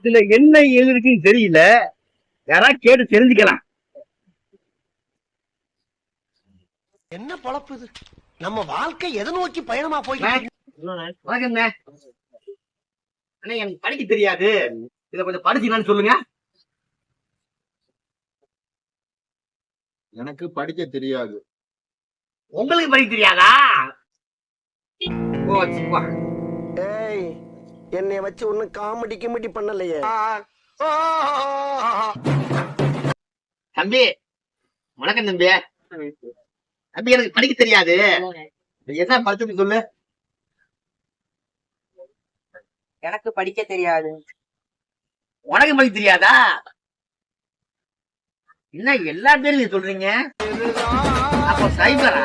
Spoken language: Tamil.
இதுல என்ன ஏது இருக்குன்னு தெரியல. யாராவது கேட்டு தெரிஞ்சுக்கலாம். என்ன பொழப்பு இது? நம்ம வாழ்க்கை எதை நோக்கி பயணமா போய் வணக்கம்ண்ணே. அண்ணே, எனக்கு படிக்க தெரியாது, இத கொஞ்சம் படிச்சுக்கலான்னு சொல்லுங்க. எனக்கு படிக்க தெரியாது. உங்களுக்கு படிக்க தெரியாதா? ஓ சும்மா. ஏய், என்னைய வச்சு ஒன்னும் காமெடி கிமெடி பண்ணலையே. தம்பி வணக்கம். தம்பி தம்பி எனக்கு படிக்க தெரியாது, என்ன படிச்சு சொல்லு. எனக்கு படிக்க தெரியாது. உனக்கு படிக்க தெரியாதா? என்ன எல்லா பேரும் சொல்றீங்க? அப்போ சைபரா?